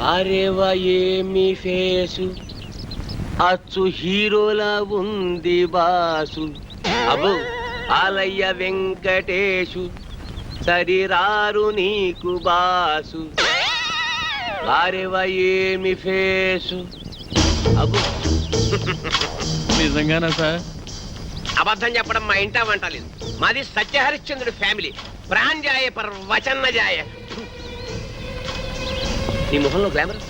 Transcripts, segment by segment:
వారేవా ఏమి ఫేసు అచ్చు హీరోలా ఉంది బాసు. అబ్బో ఆలయ్య వెంకటేశు సరిరారు నీకు బాసు. వారేవా ఏమి ఫేసు. అబ్బో నిజంగానా సార్? అబద్ధం చెప్పడం మా ఇంటా వంట లేదు. మాది సత్యహరిశ్చంద్రుడి ఫ్యామిలీ. ప్రాణ్జాయ పర్ వచన్న జాయ. నీ మొహంలో గ్లామర్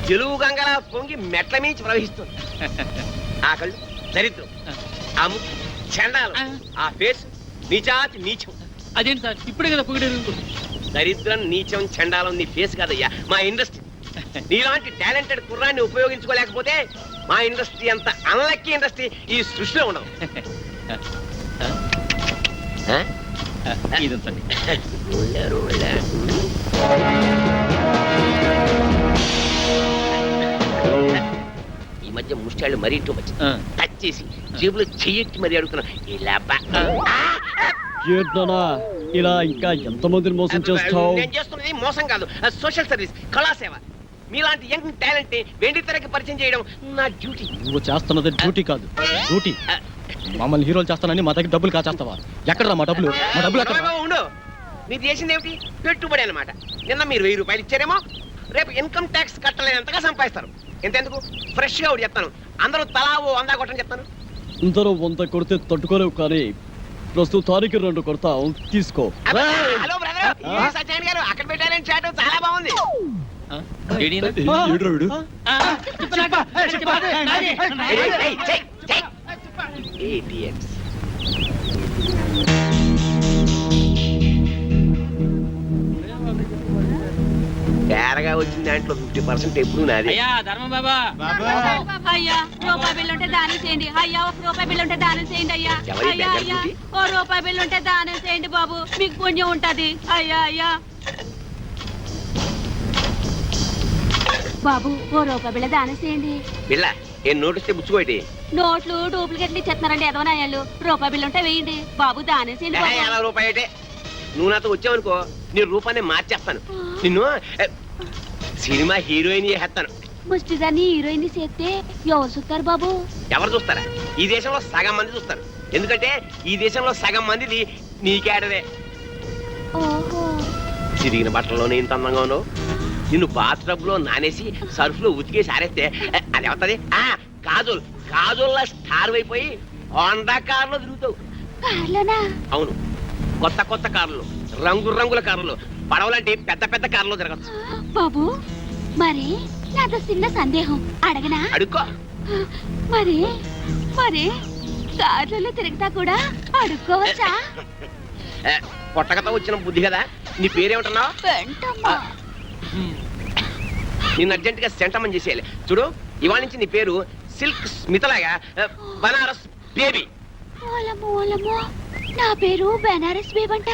తెలుగు గంగలా పొంగి మెట్ల మించి ప్రవహిస్తుంది. ఆ కళ్ళు దరిద్రం, ఆ ముక్కు చండాలం, ఆ ఫేస్ నీచాతి నీచం. అదేంటి సార్ ఇప్పుడే కదా పొగిడారు? దరిద్రం నీచం చండాలం నీ ఫేస్ కాదయ్యా, మా ఇండస్ట్రీ. నీలాంటి టాలెంటెడ్ కుర్రాన్ని ఉపయోగించుకోలేకపోతే మా ఇండస్ట్రీ అంత అన్లక్కీ ఇండస్ట్రీ ఈ సృష్టిలో ఉండవు. ఈ మధ్య ముష్టాళ్ళు మరీ టూ మచ్. టచ్ చేసి జేబులో చెయ్యెట్టి మరీ అడుగుతున్నా. ఇలా ఇంకా ఎంతమందిని మోసం చేస్తావు? నేను చేస్తున్నది మోసం కాదు, సోషల్ సర్వీస్, కళాసేవ. మీలాంటి యంగ్ టాలెంట్ ని వెండి తెరకి పరిచయం చేయడం నా డ్యూటీ. నువ్వు చేస్తున్నది డ్యూటీ కాదు, డ్యూటీ. మమ్మల్ని హీరోలు చేస్తానని మా దగ్గర డబ్బులు కాచేస్తావా? ఎక్కడ మా డబ్బులు? మా డబ్బులు ఎక్కడ? ఉండు, మీరు చేసింది ఏమిటి? పెట్టుబడి అనమాట. నిన్న మీరు 1000 రూపాయలు ఇచ్చారేమో, రేపు ఇన్కమ్ ట్యాక్స్ కట్టలేనంతగా సంపాదిస్తారు. ఎంతెందుకు ఫ్రెష్ గా ఒకటి చెప్తాను, అందరూ తలా ఓ 100 కొట్టని చెప్తాను. అందరూ 100 కొడితే తట్టుకోలేవు, కానీ ప్రస్తుతానికి 2 కొడతాం, తీసుకో. హలో బ్రదర్, సత్యనారాయణ గారు అక్కడ పెట్టారని చాటు చాలా బాగుంది. తేరగా వచ్చిన దాంట్లో 50% ఎప్పుడు నాది. అయ్యా రూపాయి బిల్లు ఉంటే దానం చేయండి. అయ్యా ₹1 బిల్లు ఉంటే దానం చేయండి. అయ్యా అయ్యా అయ్యా ₹1 బిల్లు ఉంటే దానం చేయండి బాబు, మీకు పుణ్యం ఉంటది. అయ్యా అయ్యా బాబు ₹1 బిళ్ళ దానం చేయండి. బిళ్ళ ఏం నోటిస్తే బుచ్చుకోటి? నోట్లు డూప్లికేట్లు ఇచ్చేస్తున్నారండి ఎదవనాయాలు. ₹1 బిల్లు ఉంటే వేయండి బాబు, దానం చేయండి. ₹1 అంటే నువ్వు నాతో వచ్చావనుకో, నీ రూపాన్ని మార్చేస్తాను. నిన్ను సినిమా హీరోయిన్ చేస్తాను. ముష్టిదాన్ని హీరోయిన్ చేస్తే ఎవరు చూస్తారు బాబు? ఎవరు చూస్తారా? ఈ దేశంలో సగం మంది చూస్తారు. ఎందుకంటే ఈ దేశంలో సగం మందిది నీకేడదే. తిరిగిన బట్టల్లోనే ఇంత అందంగా ఉన్నావు. నిన్ను బాత్ టబ్ లో నానేసి సర్ఫ్ లో ఉతికేసి ఆరేస్తే అది ఏమవుతుంది? కాజోల్ కాజోల్లా స్టార్ అయిపోయి హోండా కార్లో తిరుగుతావు. అవును, కొత్త కొత్త కార్లు, రంగు రంగుల కార్లు, పడవలంటే పెద్ద పెద్ద కార్లో జరగచ్చు. బాబు మరి నాతో చిన్న సందేహం అడగనా? అడుక్కో. మరి మరి కార్లలో తిరుగుతా కూడా అడుక్కోవచ్చా? కొట్టకతో వచ్చిన బుద్ధి కదా. నీ పేరేమంటున్నావు? నిన్ను అర్జెంట్ గా సెంటమని చేసేయాలి. చూడు, ఇవాళ నుంచి నీ పేరు సిల్క్ స్మితలాగా బనారస్ బేబీ. నా పేరు బనారస్ బేబంట.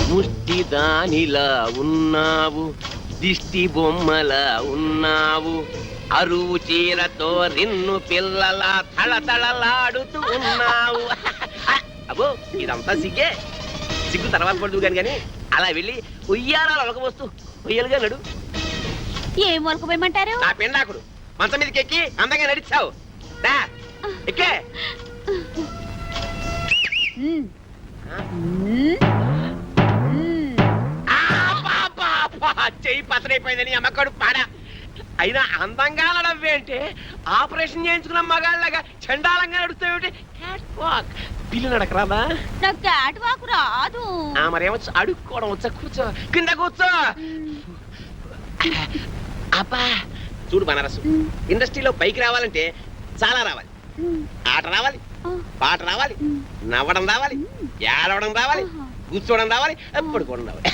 ముష్టి దానిలా ఉన్నావు, దిష్టి బొమ్మలా ఉన్నావు, అరువు చీరతో రిన్ను పిల్లలా తళతళలాడుతూ ఉన్నావు. అబ్బో ఇదంతా సిగ్గే. సిగ్గు తర్వాత పడుతూ కానీ అలా వెళ్ళి ఉయ్యారాలు ఒలకబోస్తూ ఉయ్యలుగా నడు. ఏం ఒలకపోయమంటారు? నా పెండాకుడు మంచం మీదకి ఎక్కి అందంగా నడిచావు. ఎక్కే చెయ్యి పతనైపోయిందని అమ్మకడు పాడ. అయినా అందంగా నడవేంటే ఆపరేషన్ చేయించుకున్న మగాళ్ళగా చండాలంగా నడుస్తావేంటి? పిల్లి నడకరాదా? నాకు క్యాట్ వాక్ రాదు. మరేమొచ్చు? అడుక్కోవడం వచ్చా? కూర్చో, కింద కూర్చో. అబ్బా చూడు బనారసు, ఇండస్ట్రీలో పైకి రావాలంటే చాలా రావాలి. ఆట రావాలి, పాట రావాలి, నవ్వడం రావాలి, ఏడవడం రావాలి, కూర్చోవడం రావాలి, పడుకోవడం రావాలి.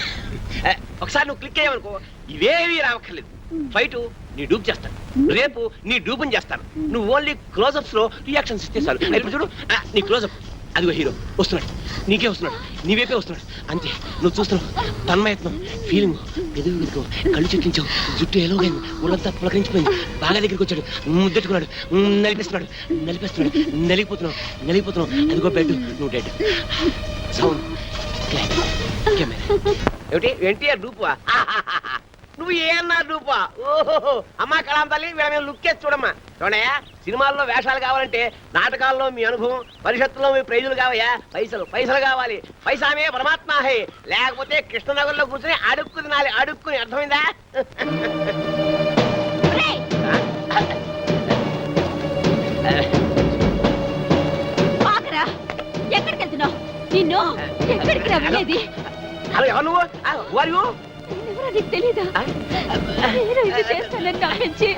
ఒకసారి నువ్వు క్లిక్ అయ్యావనుకో ఇవేవి రావక్కర్లేదు. ఫైట్ నీ డూప్ చేస్తాను, రేపు నీ డూపుని చేస్తాను. నువ్వు ఓన్లీ క్లోజప్స్ లో రియాక్షన్స్ ఇస్తే చాలు. ఇప్పుడు చూడు, నీ క్లోజప్ అదిగో హీరో వస్తున్నాడు, నీకే వస్తున్నాడు, నీవేపే వస్తున్నాడు. అంతే, నువ్వు చూస్తున్నావు. తన్మయత్నం, ఫీలింగ్, ఎదుగు, కళ్ళు చెక్కించావు, జుట్టు ఎలాగైంది, ఒళ్ళంతా పులకరించిపోయింది. బాగా దగ్గరికి వచ్చాడు, ముద్దెట్టుకున్నాడు, నలిపేస్తున్నాడు, నలిగిపోతున్నావు. అదిగో బెడ్, నువ్వు డెడ్. సౌండ్ ఏమిటి ఎన్టీఆర్ డూపువా నువ్వు ఏమన్నా డూపా ఓహో అమ్మా కళాం తల్లి వీళ్ళ మీద లుక్ చేసి చూడమ్మా చూడయా సినిమాల్లో వేషాలు కావాలంటే నాటకాల్లో మీ అనుభవం పరిషత్తులో మీ ప్రైజులు కావయ్యా పైసలు పైసలు కావాలి పైసామే పరమాత్మ హే లేకపోతే కృష్ణనగర్లో కూర్చొని అడుక్కు తినాలి అడుక్కుని అర్థమైందా ఆగరా ఎక్కడికి వెళ్తున్నావు నిన్ను ఎక్కడికి రమ్మనేది హలో ఎవరు నువ్వు వారు నేనెవరో నీకు తెలీదా నేను ఇది చేస్తానని నమ్మించి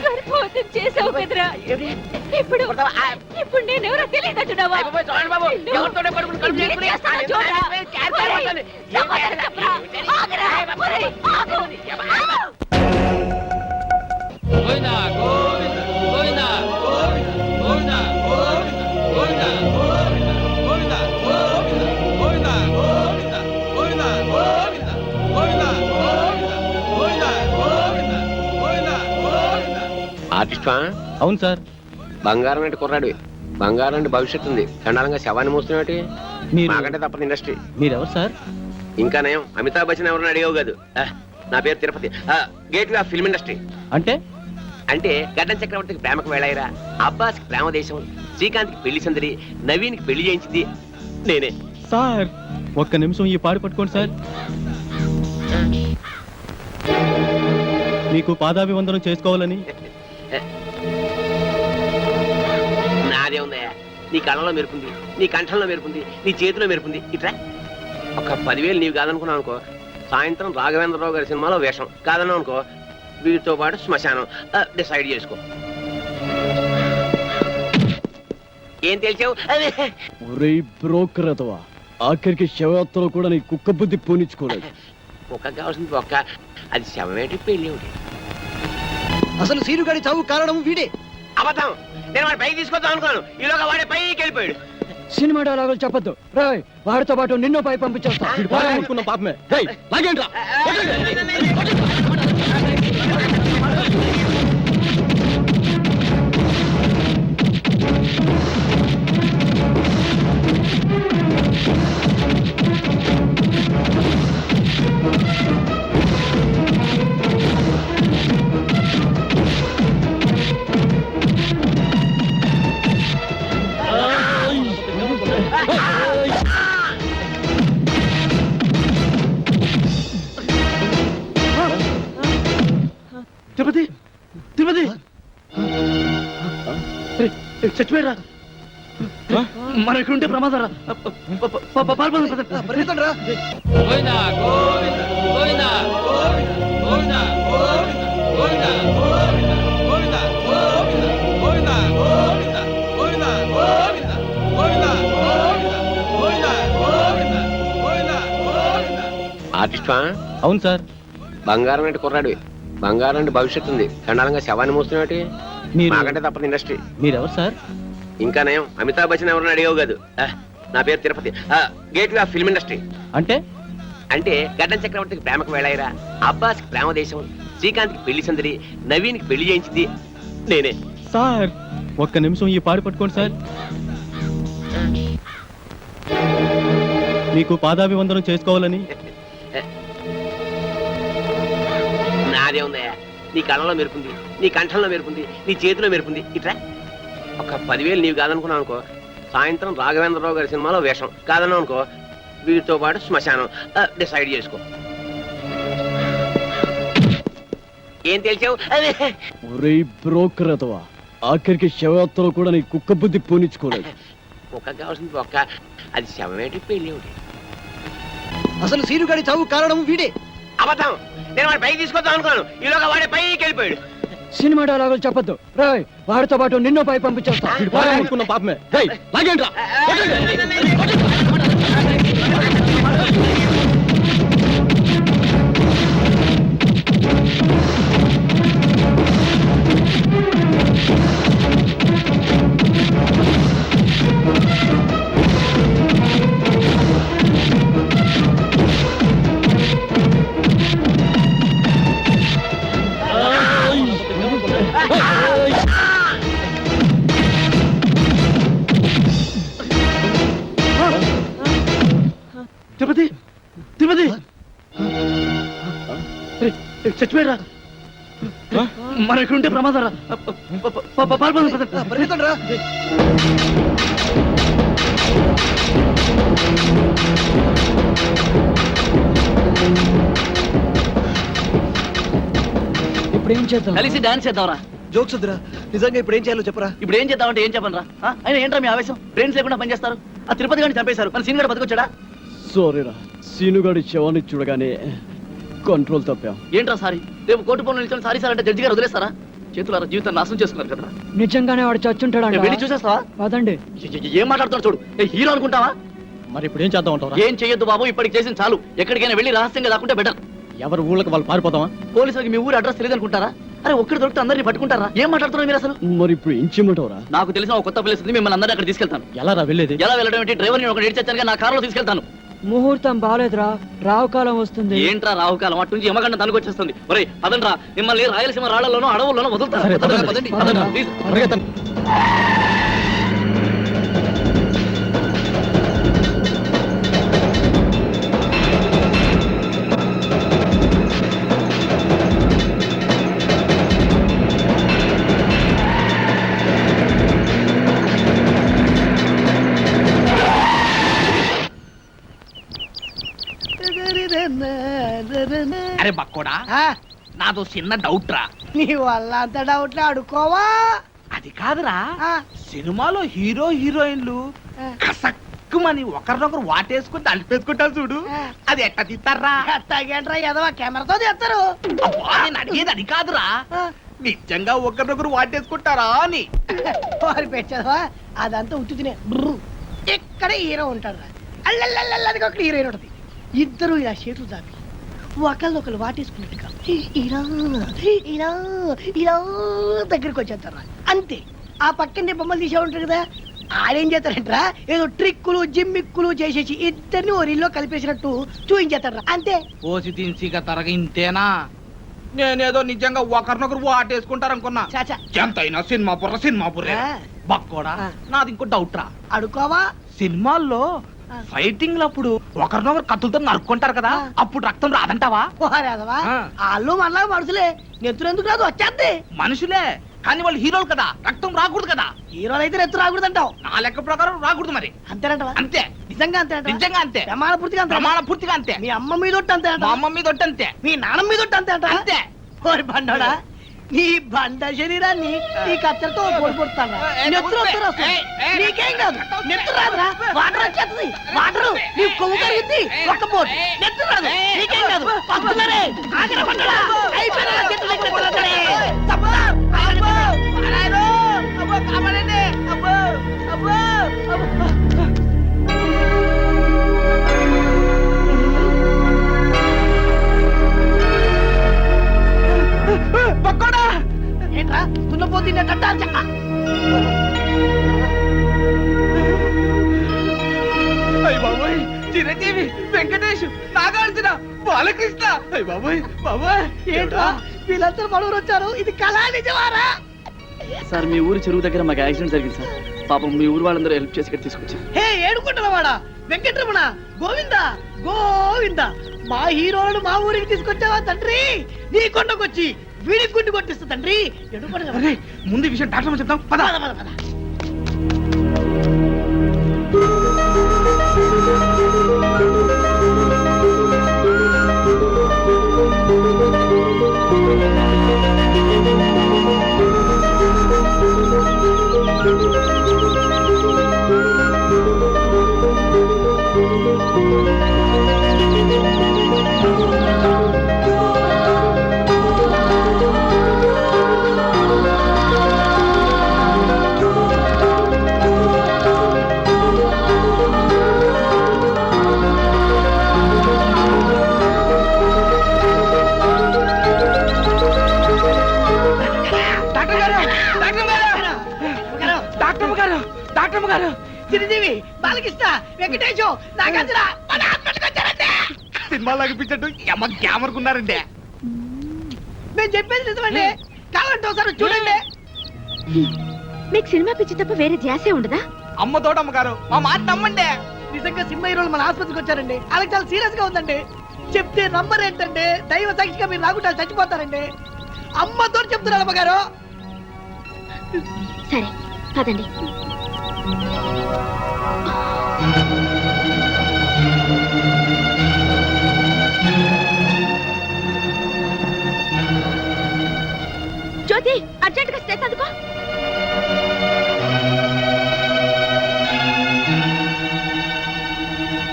గర్భవతం చేసావు కదరా ఇప్పుడు ఇప్పుడు నేనెవరో తెలియదంటున్నావా చూడండి బాబు ఎవరితోనే పడుకుని కడుపు చేసుకుని గోవిందా గోవిందా గోవిందా గోవిందా గోవిందా గోవిందా గోవిందా గోవిందా గోవిందా గోవిందా గోవిందా గోవిందా గోవిందా గోవిందా గోవిందా ఆర్టిస్టా అవును సార్. బంగారం అంటే కుర్రాడు బంగారం అంటే భవిష్యత్తు ఉంది చండాలంగా శవాన్ని మూస్తున్నట్టు మీరు మాకంటే తప్పదు ఇండస్ట్రీ మీరెవరు సార్? ఇంకా నయం అమితాబ్ బచ్చన్ ఎవరిని అడిగావు కాదు నా పేరు Tirupati gate way of film industry అంటే అంటే గడ్డం చక్రవర్తికి ప్రేమకు వేళాయిరా అబ్బాస్కి ప్రేమ దేశం శ్రీకాంత్కి పెళ్లి సందడి నవీన్కి పెళ్లి చేయించింది నేనే సార్ ఒక్క నిమిషం ఈ పాడు పట్టుకోండి సార్. మీకు పాదాభివందనం చేసుకోవాలని. నాదే ఉందయ్యా నీ కళ్ళలో మెరుపుంది నీ కంఠంలో మెరుపుంది నీ చేతిలో మెరుపుంది ఇట్లా ఒక 10,000 నీవు కాదనుకున్నావు అనుకో సాయంత్రం రాఘవేంద్రరావు గారి సినిమాలో వేషం కాదన్నావు అనుకో వీటితో పాటు శ్మశానం డిసైడ్ చేసుకో ఏం తెలిసావు ఒరే బ్రోకర్ అతవా ఆఖరికి శవయాత్రలో కూడా నీ కుక్క బుద్ధి పోనిచ్చుకోలేదు. ఒక్క కావాల్సింది ఒక్క అది శవమేటి పెళ్ళి ఒకటి అసలు సీనుగాడి చావు కారణం వీడే. అబద్ధం నేను వాడి పైకి తీసుకొద్దాం అనుకున్నాను ఈలోగా వాడే పైకి వెళ్ళిపోయాడు సినిమా డైలాగులు చెప్పొద్దు రాయ్ వాడితో పాటు నిన్ను పై పంపించేస్తా. అనుకున్న పాపమే రేయ్, లాగేంట్రా. తిరుపతి తిరుపతి చచ్చిపోయారా? మన ఇక్కడ ఉంటే ప్రమాదరా. గోవిందా గోవిందా గోవిందా గోవిందా గోవిందా గోవిందా గోవిందా గోవిందా గోవిందా గోవిందా గోవిందా గోవిందా గోవిందా గోవిందా గోవిందా ఆర్టిస్టా అవును సార్. బంగారం అంటే కుర్రాడు బంగారం అంటే భవిష్యత్తు ఉంది చండాలంగా శవాన్ని మూస్తున్నట్టు మీరు మాకంటే తప్పదు ఇండస్ట్రీ మీరెవరు సార్? ఇంకా నయం అమితాబ్ బచ్చన్ ఎవరిని అడిగావు కాదు నా పేరు Tirupati gate way of film industry అంటే అంటే గడ్డం చక్రవర్తికి ప్రేమకు వేళాయిరా అబ్బాస్కి ప్రేమ దేశం శ్రీకాంత్కి పెళ్లి సందడి నవీన్కి పెళ్లి చేయించింది నేనే సార్ ఒక్క నిమిషం ఈ పాడు పట్టుకోండి సార్. మీకు పాదాభివందనం చేసుకోవాలని. నాదే ఉందయ్యా నీ కళ్ళలో మెరుపుంది నీ కంఠంలో మెరుపుంది నీ చేతిలో మెరుపుంది ఇట్లా ఒక 10,000 నీవు కాదనుకున్నావు అనుకో సాయంత్రం రాఘవేంద్రరావు గారి సినిమాలో వేషం కాదన్నావు అనుకో వీటితో పాటు శ్మశానం డిసైడ్ చేసుకో ఏం తెలిసావు ఒరే బ్రోకర్ అతవా ఆఖరికి శవయాత్రలో కూడా నీ కుక్క బుద్ధి పోనిచ్చుకోలేదు. ఒక్క కావాల్సింది ఒక్క అది శవమేటి పెళ్ళి ఒకటి అసలు సీనుగాడి చావు కారణం వీడే. అబద్ధం నేను వాడి పైకి తీసుకొద్దాం అనుకున్నాను ఈలోగా వాడే పైకి వెళ్ళిపోయాడు సినిమా డైలాగులు చెప్పొద్దు రాయ్ వాడితో పాటు నిన్ను పై పంపించేస్తా. అనుకున్న పాపమే రేయ్, లాగేంట్రా. తిరుపతి చచ్చిపోయారా మన ఇక్కడ ఉంటే ప్రమాదం రా ఇప్పుడు ఏం చేద్దాం? కలిసి డాన్స్ చేద్దాంరా. జోక్స్ వద్దురా, నిజంగా ఇప్పుడు ఏం చేయాలో చెప్పరా. ఇప్పుడు ఏం చేద్దామంటే ఏం చెప్పనరా? అయినా ఏంట్రా మీ ఆవేశం? బ్రెయిన్స్ లేకుండా పనిచేస్తారు. ఆ తిరుపతి గారిని చంపేశారు, మన సీన్ గడ బతికొచ్చాడా? సారీరా, సీనుగాడి శవాన్ని చూడగానే కంట్రోల్ తప్పాం. ఏంట్రా సారీ? రేపు కోర్టు పనులు నిల్చొని సారీ సార్ అంటే జడ్జి గారు వదిలేస్తారా? చేతులారా జీవితాన్ని నాశనం చేసుకున్నారు కదా. నిజంగానే వాడు చచ్చుంటాడు. వెళ్ళి చూసేస్తావా? పదండి. ఏం మాట్లాడుతున్నాడు చూడు. హీరో అనుకుంటావా? మరి ఇప్పుడు ఏం చేద్దాం అంటారా? ఏం చెయ్యొద్దు బాబు, ఇప్పటికి చేసిన చాలు. ఎక్కడికైనా వెళ్ళి రహస్యంగా దాక్కుంటే బెటర్. ఎవరు ఊళ్ళకి వాళ్ళు పారిపోతామా? పోలీసులకి మీ ఊరు అడ్రస్ తెలియదు అనుకుంటారా? అరే ఒక్కడి దొరికితే అందరినీ పట్టుకుంటారా? ఏం మాట్లాడుతున్నారు మీరు అసలు? మరి ఇప్పుడు ఏం చేయమంటావురా? నాకు తెలిసిన ఒక కొత్త ప్లేస్ ఉంది, మిమ్మల్ని అందరినీ అక్కడ తీసుకెళ్తాను. ఎలా రా వెళ్ళేది? ఎలా వెళ్ళడం ఏంటి? డ్రైవర్ నేను ఒక ఏడ్చాను, నా కారులో తీసుకెళ్తాను. ముహూర్తం బాలేదురా, రావుకాలం వస్తుంది. ఏంట్రా రావుకాలం? అటు నుంచి యమగండ తనకు వచ్చేస్తుంది. ఒరే పదండ్రా, మిమ్మల్ని రాయలసీమ రాళ్లలోనూ అడవుల్లోనూ వదులుతారు. సరే, పదండి. పదండి, పదండి. ప్లీజ్. పరిగెత్తండి. అరే బక్కోడా, నాదో చిన్న డౌట్ రా. నీ వల్ల అంత డౌట్లు అడుకోవా. అది కాదురా, ఆ, సినిమాలో హీరో హీరోయిన్లు ఆ. కసక్కుమని ఒకరినొకరు వాటేసుకుని తలిపేసుకుంటారు చూడు, అది ఎట్ట తీస్తారా? ఎట్టాగేంట్రా ఎదవా, కెమెరాతో తెస్తారు. అబ్బా, నేను అడిగేది అది కాదురా, నిజంగా ఒకరినొకరు వాటేసుకుంటారా అని. వారి పెట్టదవా, అదంతా ఉత్తుతినే. ఇక్కడ హీరో ఉంటాడు, అల్లల్లల్లది ఒక హీరోయిన్ ఉంటుంది. ఇద్దరు ఇలా చేతులు దాపి ఒకళ్ళొకరు వాటేసుకున్నట్టుగా ఇలా ఇలా ఇలా దగ్గరికి వచ్చేస్తారా అంతే. ఆ పక్కనే బొమ్మలు తీసే ఉంటారు కదా, ఆడేం చేస్తారంటరా ఏదో ట్రిక్కులు జిమ్మిక్కులు చేసేసి ఇద్దరిని ఓ రీల్లో కలిపేసినట్టు చూపించేస్తారా అంతే. పోసి తిన్సిగా తరగ ఇంతేనా? నేనేదో నిజంగా ఒకరినొకరు వాటేసుకుంటారనుకున్నా. చాచా ఎంతైనా సినిమా బుర్రే. ఆ. బక్కోడా, ఆ. నాది ఇంకో డౌట్ రా. అడుకోవా. సినిమాల్లో ఆ. ఫైటింగ్ అప్పుడు ఒకరినొకరు కత్తులతో నరుక్కుంటారు కదా, ఆ. అప్పుడు రక్తం రాదంటావా? పోరాదవా, ఆ. వాళ్ళు మనలా మనుషులే, నెత్తురెందుకు రాదు వచ్చేద్ది. మనుషులే కానీ వాళ్ళు హీరోలు కదా, రక్తం రాకూడదు కదా. హీరోలు అయితే నెత్తు రాకూడదంటావు. నా లెక్క ప్రకారం రాకూడదు మరి. అంతేనంటవా? అంతే, నిజంగా అంతేనంట. నిజంగా అంతే, ప్రమాణ పూర్తిగా అంతే. ప్రమాణ పూర్తిగా అంతే. మీ అమ్మ మీద ఒట్టు అంతే అంట. మా అమ్మ మీద ఒట్టు అంతే. మీ నాన్న మీద ఒట్టు అంతే అంట. అంతే. ఓరి బండోడా, నీ బండ శరీరాన్ని నీ కత్తెరతో పొడి పొడుతాను. నెత్తురు వస్తారు అసలు. నీకేం కాదు, నెత్తురు రాదురా, వాటర్ వచ్చేస్తుంది. వాటర్ నీ కొవ్వు కరిగింది, ఒక్క పోటు నెత్తురు రాదు. నీకేం కాదు, వస్తున్నారే. ఆగరా బండోడా, అయిపోయినా చెట్టు దగ్గర పడతారే. తప్పుదా, ఆగరా బండోడా. నాయనో, అబ్బో కాపాడండి, అబ్బో అబ్బో అబ్బో. పక్కోడా, ఏంట్రా తున్నపోతుండే కట్టా చెక్క. అయ్య బాబోయ్, చిరంజీవి, వెంకటేష్, నాగార్జున, బాలకృష్ణ. అయ్య బాబోయ్ బాబోయ్, ఏంట్రా వీళ్ళందరూ మనూరు వచ్చారు, ఇది కళా నిజమారా? సార్ మీ ఊరు చెరువు దగ్గర మాకు యాక్సిడెంట్ జరిగింది సార్. పాపం మీ ఊరు వాళ్ళందరూ హెల్ప్ చేసి ఇక్కడ తీసుకొచ్చారు. హే ఏడుకుంటున్నవాడా, వెంకటరమణ, గోవింద గోవింద, మా హీరోలను మా ఊరికి తీసుకొచ్చావా తండ్రి? నీ కొండకొచ్చి వీడి గుండు కొట్టిస్తా తండ్రి. అరే, ముందు ఈ విషయం డాక్టర్ చెప్తాం పద. పద పద పద. డాక్టర్ గారు, చిరంజీవి, బాలకృష్ణ, వెంకటేశు, నాగార్జున మన హాస్పిటల్కి వచ్చారండి. సినిమాలో అనిపించట్టు ఎమ్మ గ్యామర్కున్నారండి. మేము చెప్పేది నిజమండి, కావాలంటే ఒకసారి చూడండి. మీకు సినిమా పిచ్చి తప్ప వేరే ధ్యాసే ఉండదా? అమ్మ తోటమ్మ గారు, మా మాట నమ్మండి. నిజంగా సినిమా హీరోలు మన ఆసుపత్రికి వచ్చారండి వాళ్ళకి చాలా సీరియస్ గా ఉందండి చెప్తే నంబర్ ఏంటంటే దైవ సాక్షిగా మీరు రాకుండా చచ్చిపోతారండి అమ్మతో చెప్తున్నారు అమ్మగారు సరే పదండి. జ్యోతి అర్జెంట్ గా స్ట్రెస్ అందుకో.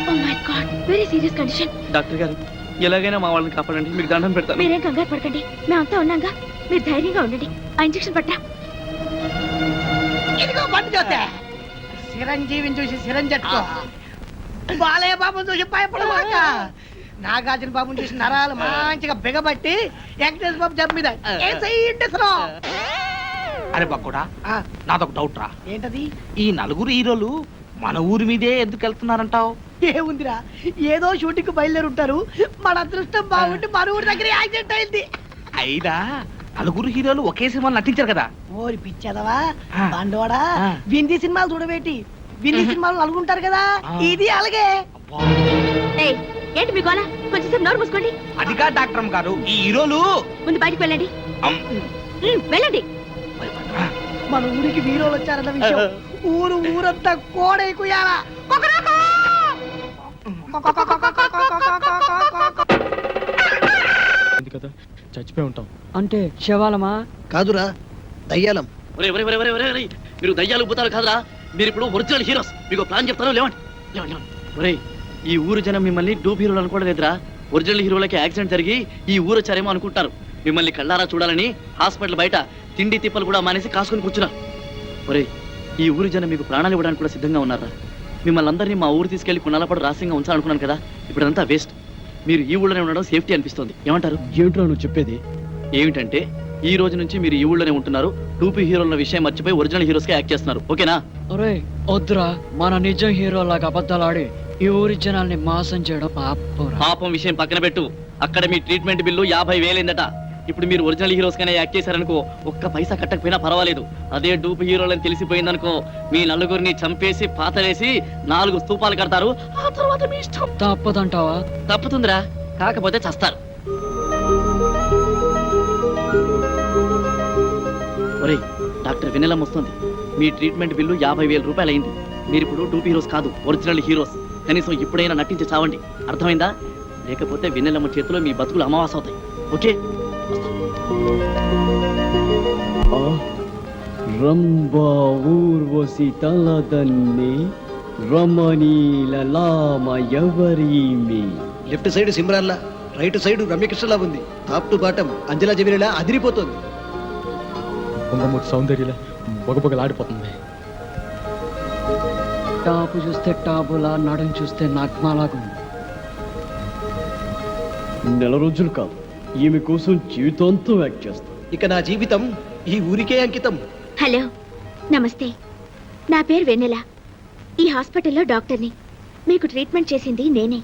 Oh my God, very serious condition. Doctor గారు ఎలాగైనా మా వాళ్ళని కాపాడండి, మీకు దండం పెడతాను. మీరేం కంగారు పడకండి, మేమంతా ఉన్నాగా. మీరు ధైర్యంగా ఉండండి. ఆ ఇంజెక్షన్ పట్టా. ఇదిగో బండి చూస్తే చిరంజీవిని చూసి చిరంజట్టుకో బాలయ్య బాబుని చూసి భయపడమాక నాగార్జున బాబుని చూసి నరాలు మంచిగా బిగబట్టి వెంకటేశ్వర బాబు జబ్బు మీద అరే బక్కుడా, నాదొక డౌట్ రా. ఏంటది? ఈ నలుగురు హీరోలు మన ఊరి మీదే ఎందుకు వెళ్తున్నారంటావు? ఏముందిరా, ఏదో షూటింగ్ బయలుదేరి ఉంటారు. మన అదృష్టం బాగుంటే మన ఊరి దగ్గర యాక్సిడెంట్ అయింది. అయినా నలుగురు హీరోలు ఒకే సినిమాలు నటించారు కదా. ఓరి పిచ్చదవా ఆ. బండోడా, ఆ. వింది సినిమాలు చూడబెట్టి వింది సినిమాలు నలుగుంటారు కదా, ఆ. ఇది అలాగే. అబ్బా. ఏయ్, ఏంటి మీ గోల? కొంచెం నోరు మూసుకోండి. అదిగా డాక్టర్ గారు, ఈ హీరోలు ముందు బయటికి వెళ్ళండి. అమ్. వెళ్ళండి. మన ఊరికి వీరోలు వచ్చారన్న విషయం ఊరంతా కోడై కుయాలా. ఉంది కదా చచ్చిపోయి ఉంటాం. అంటే శవాలమా? కాదురా దయ్యాలం. ఒరే ఒరే ఒరే ఒరే ఒరే ఒరే, మీరు దయ్యాలు పోతారు కాదురా, మీరు ఇప్పుడు ఒరిజినల్ హీరోస్. మీకు ప్లాన్ చెప్తాను, లేవండి లేవండి లేవండి. ఒరే, ఈ ఊరు జనం మిమ్మల్ని డూప్ హీరోలు అనుకోవట్లేదురా. ఒరిజినల్ హీరోలకి యాక్సిడెంట్ జరిగి ఈ ఊరు వచ్చారేమో అనుకుంటారు. మిమ్మల్ని కళ్ళారా చూడాలని హాస్పిటల్ బయట తిండి తిప్పలు కూడా మానేసి కాసుకొని కూర్చున్నారు. ఒరే, ఈ ఊరి జనం మీకు ప్రాణాలు ఇవ్వడానికి కూడా సిద్ధంగా ఉన్నారా? మిమ్మల్ని అందరినీ మా ఊరు తీసుకెళ్లి కొన్నాళ్ళపాటు రహస్యంగా ఉంచాలనుకున్నాను కదా, ఇప్పుడంతా వేస్ట్. మీరు ఈ ఊళ్ళోనే ఉండడం సేఫ్టీ అనిపిస్తుంది. ఏమంటారు? ఏమిట్రా నువ్వు చెప్పేది? ఏమిటంటే ఈ రోజు నుంచి మీరు ఈ ఊళ్ళోనే ఉంటున్నారు. టూపీ హీరోల విషయం మర్చిపోయి ఒరిజినల్ హీరోస్ గా యాక్ట్ చేస్తున్నారు. ఓకేనా? ఒరే వద్దురా, మన నిజం హీరో లాగా అబద్ధాలాడి ఈ ఊరి జనాల్ని మోసం చేయడం పాపరా. పాపం విషయం పక్కన పెట్టు. అక్కడ మీ ట్రీట్మెంట్ బిల్లు 50,000 ఇప్పుడు మీరు ఒరిజినల్ హీరోస్ గానే యాక్ట్ చేశారనుకో, ఒక్క పైసా కట్టకపోయినా పర్వాలేదు. అదే డూప్ హీరోలని తెలిసిపోయిందనుకో, మీ నలుగురిని చంపేసి పాతలేసి 4 స్తూపాలు కడతారు. ఆ తర్వాత మీ ఇష్టం. తప్పదంటావా? తప్పుతుందిరా, కాకపోతే చస్తారు. ఒరేయ్, డాక్టర్ వెన్నెలమ్మ వస్తుంది. మీ ట్రీట్మెంట్ బిల్లు 50,000 రూపాయలు అయింది. మీరు ఇప్పుడు టూపీ హీరోస్ కాదు, ఒరిజినల్ హీరోస్. కనీసం ఇప్పుడైనా నటించి చావండి, అర్థమైందా? లేకపోతే వెన్నెలమ్మ చేతిలో మీ బతుకులు అమావాస అవుతాయి. ఓకే? రంభా ఊర్వశి తలదన్ని రమణీల లామ ఎవరీమి. లెఫ్ట్ సైడ్ సిమ్రాన్లా, రైట్ సైడ్ రమ్యకృష్ణలా ఉంది. టాప్ టు బాటం అంజలా జమీలా అదిరిపోతుంది. కుంభముఖ సౌందర్యలా బొగబొగలాడిపోతుంది. టాపు చూస్తే టాపులా, నడుం చూస్తే నగ్మాలాగా. నెల రోజులు కాదు, ఈమె కోసం జీవితాంతం యాక్ట్ చేస్తాం. ఇక నా జీవితం ఈ ఊరికే అంకితం. హలో, నమస్తే. నా పేరు వెన్నెల. ఈ హాస్పిటల్లో డాక్టర్ని. మీకు ట్రీట్మెంట్ చేసింది నేనే.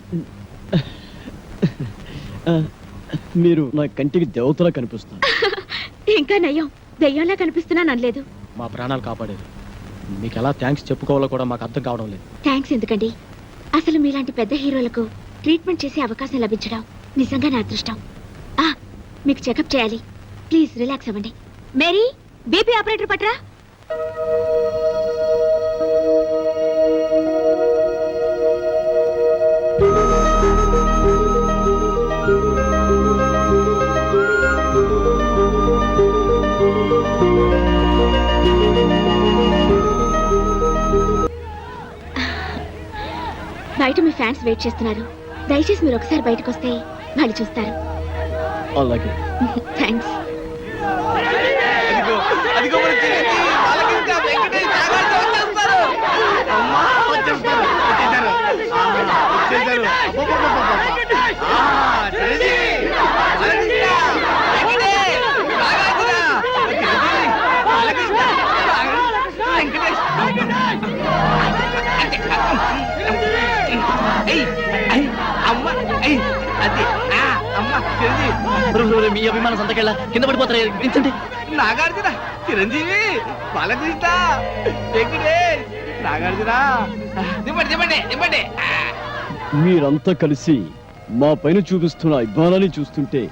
మీరు నా కంటికి దేవతలా కనిపిస్తారు. ఇంకా నయ్యం, దెయ్యంలా కనిపిస్తున్నాను అనలేదు. మా ప్రాణాలు కాపాడేది. మీకు ఎలా థ్యాంక్స్ చెప్పుకోవాలో కూడా మాకు అర్థం కావడం లేదు. థ్యాంక్స్ ఎందుకండి? అసలు మీలాంటి పెద్ద హీరోలకు ట్రీట్మెంట్ చేసే అవకాశం లభించడం నిజంగా నా అదృష్టం. మీకు చెకప్ చేయాలి. ప్లీజ్ రిలాక్స్ అవ్వండి. మేరీ, బీపీ ఆపరేటర్ పట్రా. బయట మీ ఫ్యాన్స్ వెయిట్ చేస్తున్నారు. దయచేసి మీరు ఒకసారి బయటకు వస్తే వాళ్ళు చూస్తారు. అలాగే. థ్యాంక్స్. అదిగో మన చిరంజీవి, బాలకృష్ణ, వెంకటేష్, నాగార్జున వచ్చేస్తారు. అమ్మా, వచ్చేస్తారు. చిరంజీవి, బాలకృష్ణ, వెంకటేష్, నాగార్జున, చిరంజీవి, బాలకృష్ణ, వెంకటేష్. అమ్మ, అది అమ్మ, చిరంజీవి. మీ అభిమానం సంతకెళ్ళ కింద పడిపోతారు. వించండి. నాగార్జున, చిరంజీవి, బాలకృష్ణ, వెంకటేష్, నాగార్జున దింపండి దింపండి దింపండి మీరంతా కలిసి మా పైన చూపిస్తున్న అభిమానాన్ని చూస్తుంటే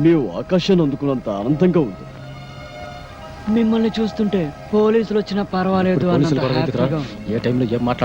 మేము ఆకాశాన్ని అందుకున్నంత ఆనందంగా ఉంది. మిమ్మల్ని చూస్తుంటే పోలీసులు వచ్చినా పర్వాలేదు అన్నంత హ్యాపీగా ఉంది. ఏ టైంలో ఏం మాట్లాడ